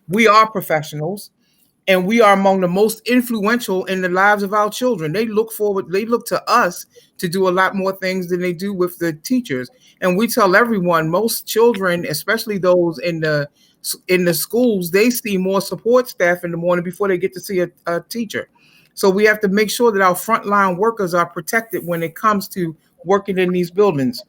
We are professionals, and we are among the most influential in the lives of our children. They look to us to do a lot more things than they do with the teachers. And we tell everyone, most children, especially those in the schools, they see more support staff in the morning before they get to see a teacher. So we have to make sure that our frontline workers are protected when it comes to working in these buildings.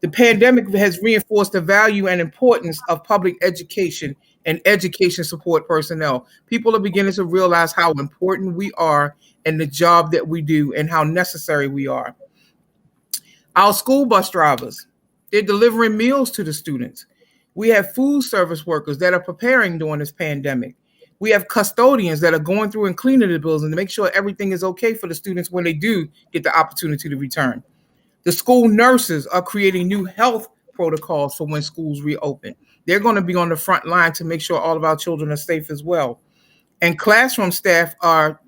The pandemic has reinforced the value and importance of public education and education support personnel. People are beginning to realize how important we are in the job that we do and how necessary we are. Our school bus drivers, they're delivering meals to the students. We have food service workers that are preparing during this pandemic. We have custodians that are going through and cleaning the buildings to make sure everything is okay for the students when they do get the opportunity to return. The school nurses are creating new health protocols for when schools reopen. They're going to be on the front line to make sure all of our children are safe as well. And classroom staff are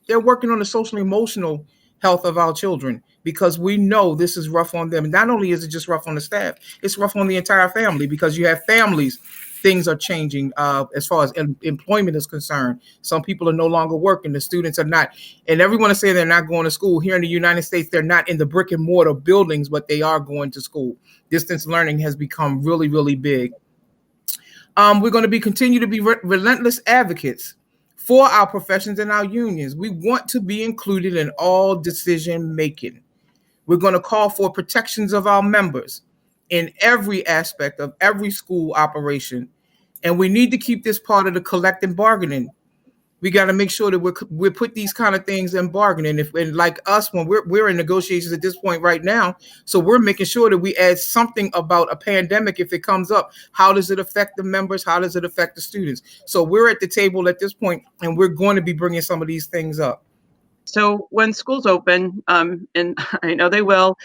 they're working on the social emotional health of our children because we know this is rough on them. Not only is it just rough on the staff, it's rough on the entire family because you have families. Things are changing as far as employment is concerned. Some people are no longer working. The students are not, and everyone is saying they're not going to school. Here in the United States, they're not in the brick and mortar buildings, but they are going to school. Distance learning has become really, really big. We're going to continue to be relentless advocates for our professions and our unions. We want to be included in all decision making. We're going to call for protections of our members in every aspect of every school operation. And we need to keep this part of the collective bargaining. We got to make sure that we put these kind of things in bargaining. If and like us, when we're in negotiations at this point right now, so we're making sure that we add something about a pandemic if it comes up. How does it affect the members? How does it affect the students? So we're at the table at this point, and we're going to be bringing some of these things up. So when schools open, and I know they will,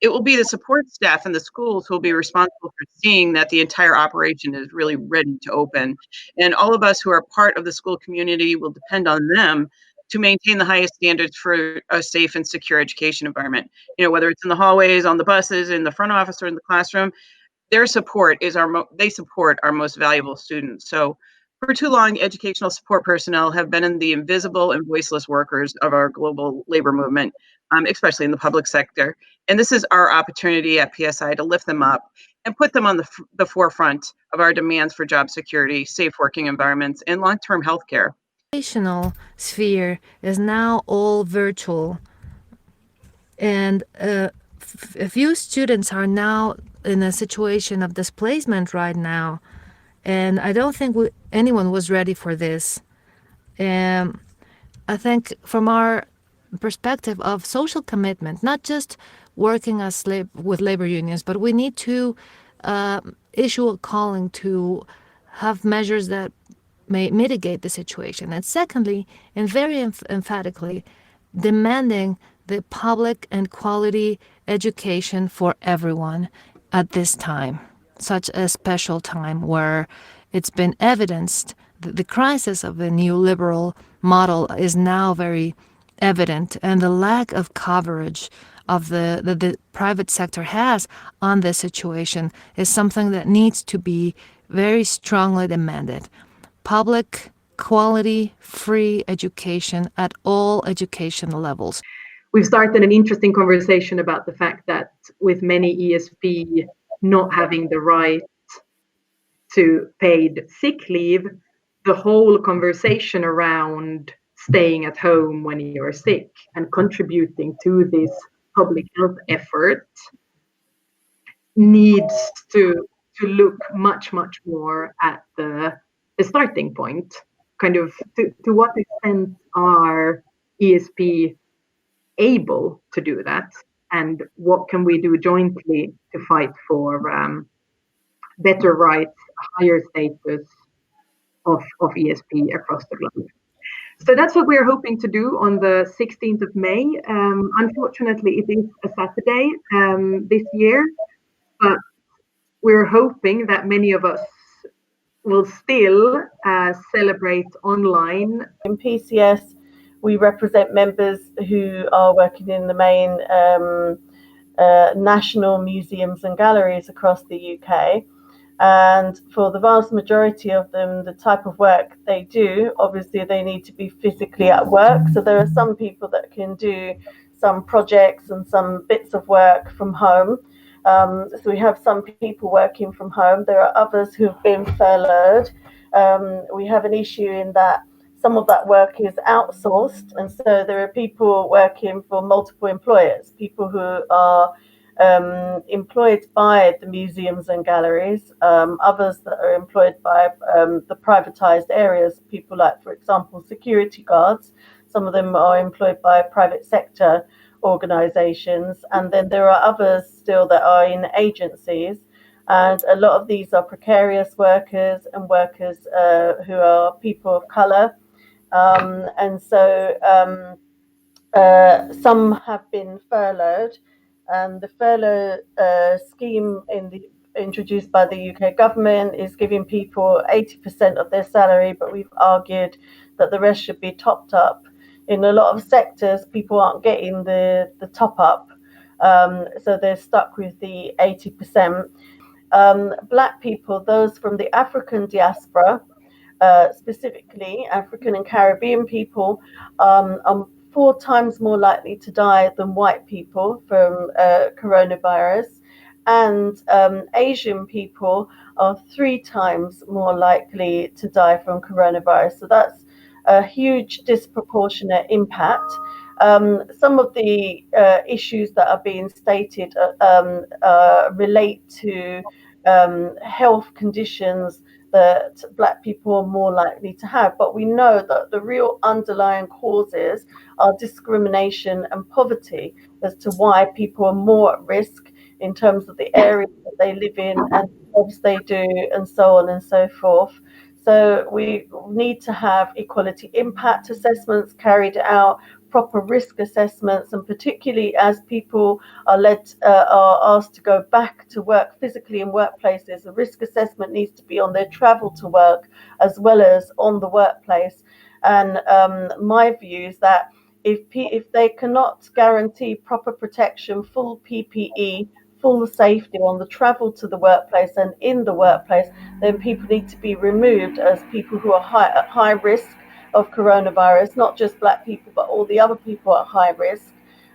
it will be the support staff in the schools who will be responsible for seeing that the entire operation is really ready to open. And all of us who are part of the school community will depend on them to maintain the highest standards for a safe and secure education environment. You know, whether it's in the hallways, on the buses, in the front office, or in the classroom, their support is they support our most valuable students. So for too long, educational support personnel have been in the invisible and voiceless workers of our global labor movement, especially in the public sector. And this is our opportunity at PSI to lift them up and put them on the forefront of our demands for job security, safe working environments, and long-term healthcare. The educational sphere is now all virtual, and a few students are now in a situation of displacement right now, and I don't think anyone was ready for this. I think from our perspective of social commitment, not just working as with labor unions, but we need to issue a calling to have measures that may mitigate the situation. And secondly, and very emphatically, demanding the public and quality education for everyone at this time, such a special time where it's been evidenced that the crisis of the neoliberal model is now very evident, and the lack of coverage of the private sector has on this situation is something that needs to be very strongly demanded. Public, quality, free education at all educational levels. We've started an interesting conversation about the fact that with many ESP not having the right to paid sick leave, the whole conversation around staying at home when you're sick and contributing to this public health effort needs to look much more at the starting point. Kind of to what extent are ESP able to do that, and what can we do jointly to fight for better rights, higher status of ESP across the globe. So that's what we're hoping to do on the 16th of May. Unfortunately, it is a Saturday this year, but we're hoping that many of us will still celebrate online. In PCS, we represent members who are working in the main national museums and galleries across the UK. And for the vast majority of them, the type of work they do, obviously they need to be physically at work. So there are some people that can do some projects and some bits of work from home. So we have some people working from home. There are others who've been furloughed. We have an issue in that some of that work is outsourced, and so there are people working for multiple employers, people who are employed by the museums and galleries, others that are employed by the privatized areas, people like, for example, security guards. Some of them are employed by private sector organizations, and then there are others still that are in agencies. And a lot of these are precarious workers and workers who are people of color. And so some have been furloughed, and the furlough scheme introduced by the UK government is giving people 80% of their salary, but we've argued that the rest should be topped up. In a lot of sectors, people aren't getting the top up, so they're stuck with the 80%. Black people, those from the African diaspora, specifically African and Caribbean people, are 4 times more likely to die than white people from coronavirus. And Asian people are 3 times more likely to die from coronavirus. So that's a huge disproportionate impact. Some of the issues that are being stated relate to health conditions that Black people are more likely to have. But we know that the real underlying causes are discrimination and poverty as to why people are more at risk in terms of the areas that they live in and jobs they do, and so on and so forth. So we need to have equality impact assessments carried out, proper risk assessments, and particularly as people are asked to go back to work physically in workplaces, a risk assessment needs to be on their travel to work as well as on the workplace. And my view is that if they cannot guarantee proper protection, full PPE, full safety on the travel to the workplace and in the workplace, then people need to be removed as people who are at high risk of coronavirus, not just Black people, but all the other people at high risk,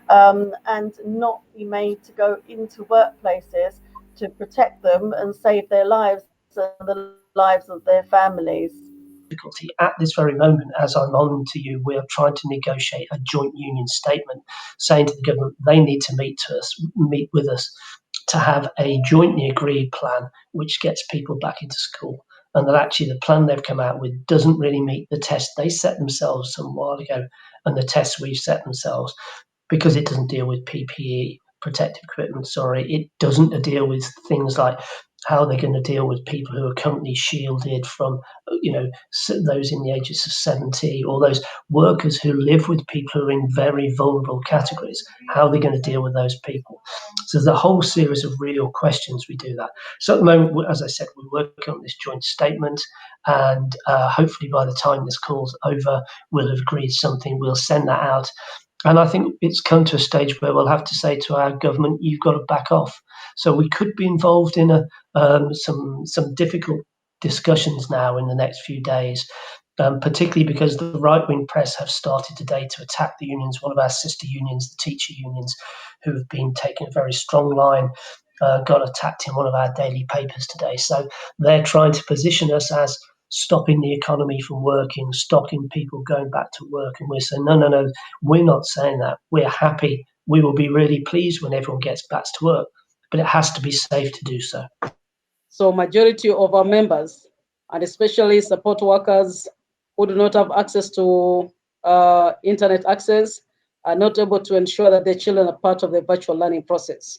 and not be made to go into workplaces to protect them and save their lives and the lives of their families. Difficulty at this very moment, as I'm on to you, we're trying to negotiate a joint union statement saying to the government they need to meet with us to have a jointly agreed plan which gets people back into school. And that actually the plan they've come out with doesn't really meet the test they set themselves some while ago and the tests we've set themselves, because it doesn't deal with PPE, protective equipment, it doesn't deal with things like how they're going to deal with people who are currently shielded from, those in the ages of 70, or those workers who live with people who are in very vulnerable categories, how they're going to deal with those people. So there's a whole series of real questions we do that. So at the moment, as I said, we're working on this joint statement, and hopefully by the time this call's over, we'll have agreed something, we'll send that out. And I think it's come to a stage where we'll have to say to our government, you've got to back off. So we could be involved in some difficult discussions now in the next few days, particularly because the right-wing press have started today to attack the unions, one of our sister unions, the teacher unions, who have been taking a very strong line, got attacked in one of our daily papers today. So they're trying to position us as stopping the economy from working, stopping people going back to work. And we're saying, no, we're not saying that. We're happy. We will be really pleased when everyone gets back to work, but it has to be safe to do so. So majority of our members, and especially support workers who do not have access to internet access, are not able to ensure that their children are part of the virtual learning process.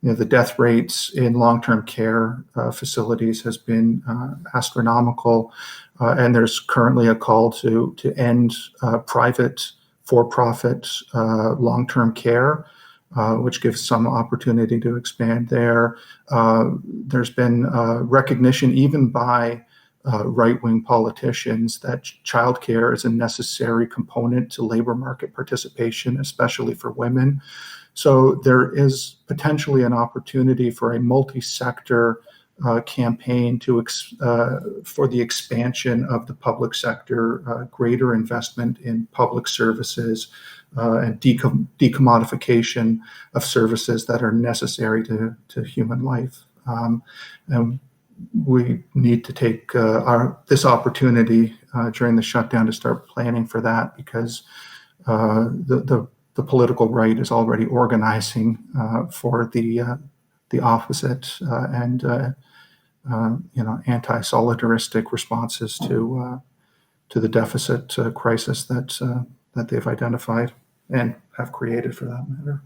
The death rates in long-term care facilities has been astronomical, and there's currently a call to end private for-profit long-term care, which gives some opportunity to expand there. There's been recognition even by right-wing politicians that childcare is a necessary component to labor market participation, especially for women. So there is potentially an opportunity for a multi-sector campaign for the expansion of the public sector, greater investment in public services, and decommodification of services that are necessary to human life. And we need to take this opportunity during the shutdown to start planning for that, because the political right is already organizing for the opposite and anti-solidaristic responses to the deficit crisis that they've identified and have created, for that matter.